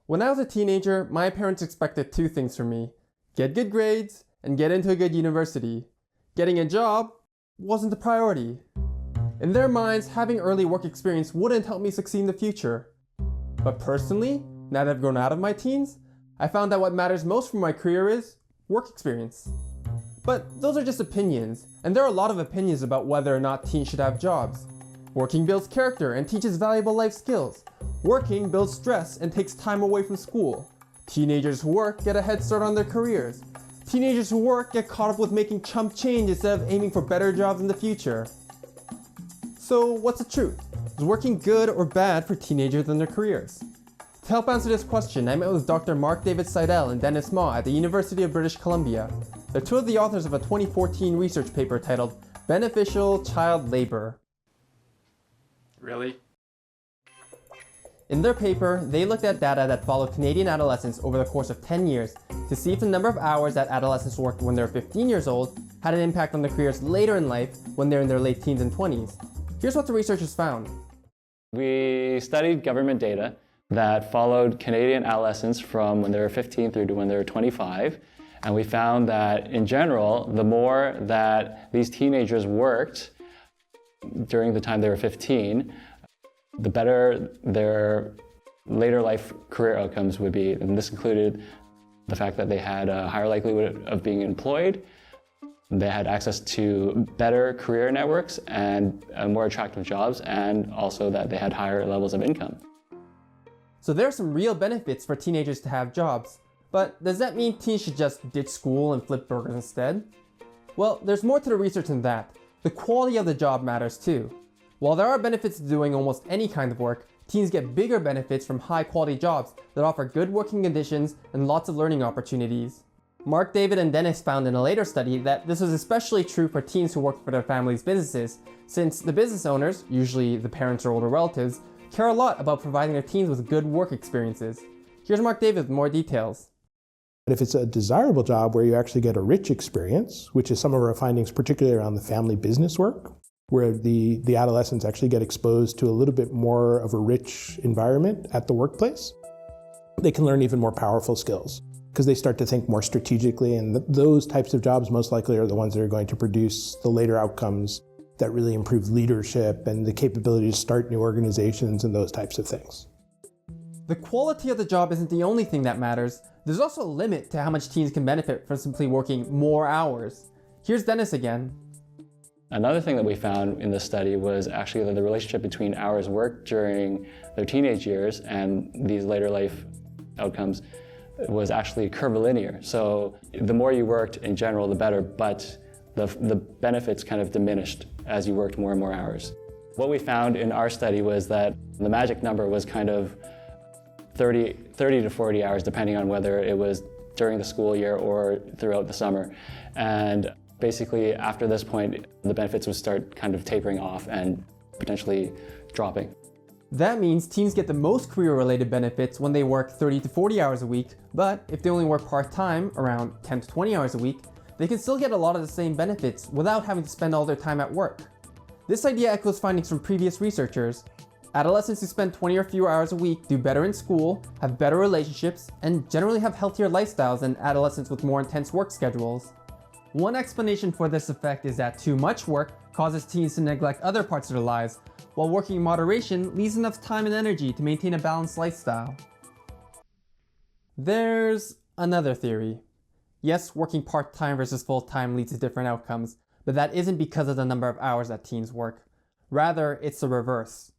When I was a teenager, my parents expected two things from me: get good grades and get into a good university. Getting a job wasn't the priority. In their minds, having early work experience wouldn't help me succeed in the future. But personally, now that I've grown out of my teens, I found that what matters most for my career is work experience. But those are just opinions, and there are a lot of opinions about whether or not teens should have jobs. Working builds character and teaches valuable life skills. Working builds stress and takes time away from school. Teenagers who work get a head start on their careers. Teenagers who work get caught up with making chump change instead of aiming for better jobs in the future. So what's the truth? Is working good or bad for teenagers and their careers? To help answer this question, I met with Dr. Mark David Seidel and Dennis Ma at the University of British Columbia. They're two of the authors of a 2014 research paper titled Beneficial Child Labor. Really? In their paper, they looked at data that followed Canadian adolescents over the course of 10 years to see if the number of hours that adolescents worked when they were 15 years old had an impact on their careers later in life when they're in their late teens and 20s. Here's what the researchers found. We studied government data that followed Canadian adolescents from when they were 15 through to when they were 25, and we found that in general, the more that these teenagers worked during the time they were 15, the better their later life career outcomes would be. And this included the fact that they had a higher likelihood of being employed, they had access to better career networks and more attractive jobs, and also that they had higher levels of income. So there are some real benefits for teenagers to have jobs. But does that mean teens should just ditch school and flip burgers instead? Well, there's more to the research than that. The quality of the job matters too. While there are benefits to doing almost any kind of work, teens get bigger benefits from high-quality jobs that offer good working conditions and lots of learning opportunities. Mark, David, and Dennis found in a later study that this was especially true for teens who worked for their families' businesses, since the business owners, usually the parents or older relatives, care a lot about providing their teens with good work experiences. Here's Mark David with more details. But if it's a desirable job where you actually get a rich experience, which is some of our findings, particularly around the family business work, where the adolescents actually get exposed to a little bit more of a rich environment at the workplace, they can learn even more powerful skills because they start to think more strategically, and those types of jobs most likely are the ones that are going to produce the later outcomes that really improve leadership and the capability to start new organizations and those types of things. The quality of the job isn't the only thing that matters. There's also a limit to how much teens can benefit from simply working more hours. Here's Dennis again. Another thing that we found in this study was actually that the relationship between hours worked during their teenage years and these later life outcomes was actually curvilinear. So the more you worked in general, the better, but the benefits kind of diminished as you worked more and more hours. What we found in our study was that the magic number was kind of 30 to 40 hours, depending on whether it was during the school year or throughout the summer. And basically, after this point, the benefits would start kind of tapering off and potentially dropping. That means teens get the most career-related benefits when they work 30 to 40 hours a week, but if they only work part-time, around 10 to 20 hours a week, they can still get a lot of the same benefits without having to spend all their time at work. This idea echoes findings from previous researchers. Adolescents who spend 20 or fewer hours a week do better in school, have better relationships, and generally have healthier lifestyles than adolescents with more intense work schedules. One explanation for this effect is that too much work causes teens to neglect other parts of their lives, while working in moderation leaves enough time and energy to maintain a balanced lifestyle. There's another theory. Yes, working part-time versus full-time leads to different outcomes, but that isn't because of the number of hours that teens work. Rather, it's the reverse.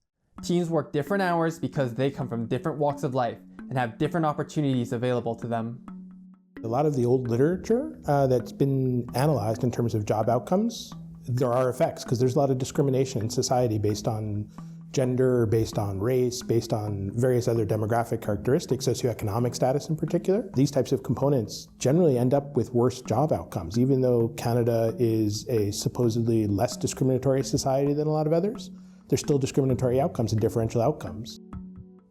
Teens work different hours because they come from different walks of life and have different opportunities available to them. A lot of the old literature that's been analyzed in terms of job outcomes, there are effects because there's a lot of discrimination in society based on gender, based on race, based on various other demographic characteristics, socioeconomic status in particular. These types of components generally end up with worse job outcomes, even though Canada is a supposedly less discriminatory society than a lot of others. There's still discriminatory outcomes and differential outcomes.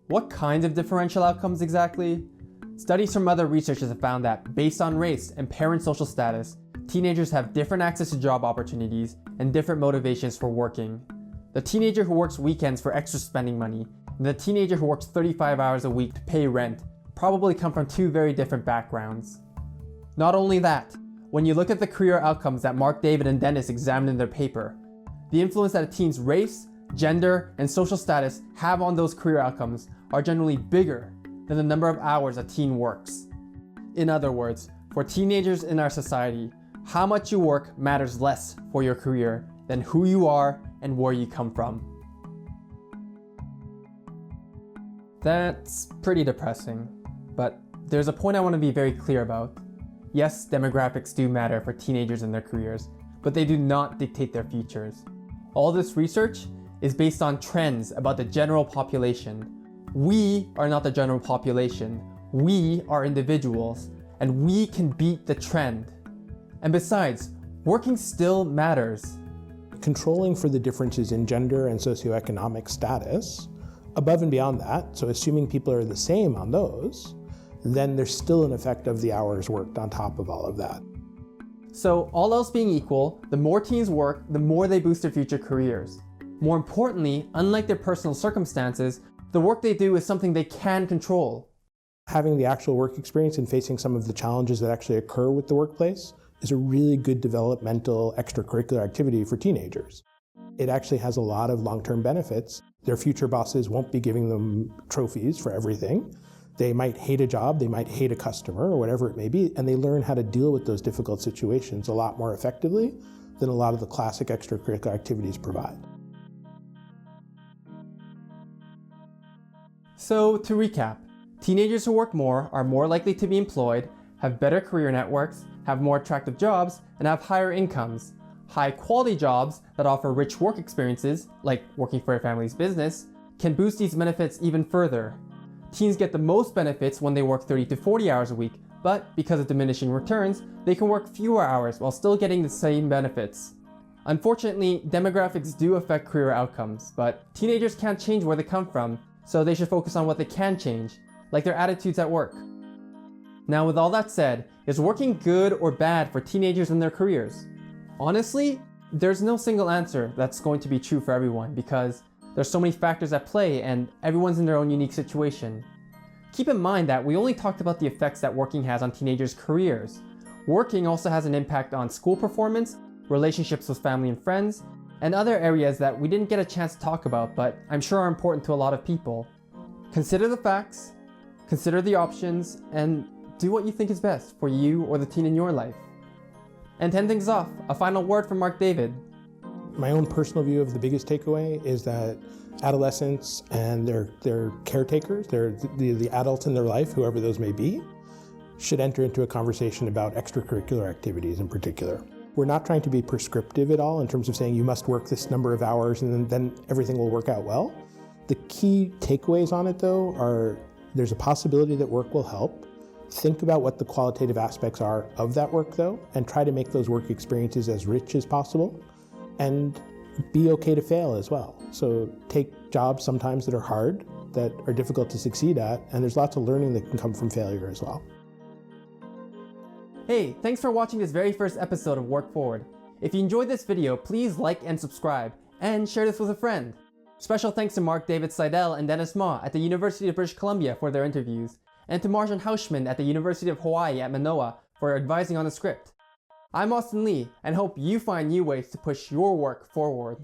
What kinds of differential outcomes exactly? Studies from other researchers have found that, based on race and parent social status, teenagers have different access to job opportunities and different motivations for working. The teenager who works weekends for extra spending money, and the teenager who works 35 hours a week to pay rent, probably come from two very different backgrounds. Not only that, when you look at the career outcomes that Mark David and Dennis examined in their paper, the influence that a teen's race, gender, and social status have on those career outcomes are generally bigger than the number of hours a teen works. In other words, for teenagers in our society, how much you work matters less for your career than who you are and where you come from. That's pretty depressing, but there's a point I want to be very clear about. Yes, demographics do matter for teenagers and their careers, but they do not dictate their futures. All this research is based on trends about the general population. We are not the general population. We are individuals, and we can beat the trend. And besides, working still matters. Controlling for the differences in gender and socioeconomic status, above and beyond that, so assuming people are the same on those, then there's still an effect of the hours worked on top of all of that. So all else being equal, the more teens work, the more they boost their future careers. More importantly, unlike their personal circumstances, the work they do is something they can control. Having the actual work experience and facing some of the challenges that actually occur with the workplace is a really good developmental extracurricular activity for teenagers. It actually has a lot of long-term benefits. Their future bosses won't be giving them trophies for everything. They might hate a job, they might hate a customer, or whatever it may be, and they learn how to deal with those difficult situations a lot more effectively than a lot of the classic extracurricular activities provide. So to recap, teenagers who work more are more likely to be employed, have better career networks, have more attractive jobs, and have higher incomes. High-quality jobs that offer rich work experiences, like working for a family's business, can boost these benefits even further. Teens get the most benefits when they work 30 to 40 hours a week, but because of diminishing returns, they can work fewer hours while still getting the same benefits. Unfortunately, demographics do affect career outcomes, but teenagers can't change where they come from, so they should focus on what they can change, like their attitudes at work. Now, with all that said, is working good or bad for teenagers and their careers? Honestly, there's no single answer that's going to be true for everyone because there's so many factors at play and everyone's in their own unique situation. Keep in mind that we only talked about the effects that working has on teenagers' careers. Working also has an impact on school performance, relationships with family and friends, and other areas that we didn't get a chance to talk about but I'm sure are important to a lot of people. Consider the facts, consider the options, and do what you think is best for you or the teen in your life. And to end things off, a final word from Mark David. My own personal view of the biggest takeaway is that adolescents and their caretakers, the adults in their life, whoever those may be, should enter into a conversation about extracurricular activities in particular. We're not trying to be prescriptive at all in terms of saying you must work this number of hours and then everything will work out well. The key takeaways on it though are there's a possibility that work will help. Think about what the qualitative aspects are of that work though, and try to make those work experiences as rich as possible, and be okay to fail as well. So take jobs sometimes that are hard, that are difficult to succeed at, and there's lots of learning that can come from failure as well. Hey, thanks for watching this very first episode of Work Forward. If you enjoyed this video, please like and subscribe, and share this with a friend. Special thanks to Mark David Seidel and Dennis Ma at the University of British Columbia for their interviews, and to Marjan Hausman at the University of Hawaii at Manoa for advising on the script. I'm Austin Lee, and hope you find new ways to push your work forward.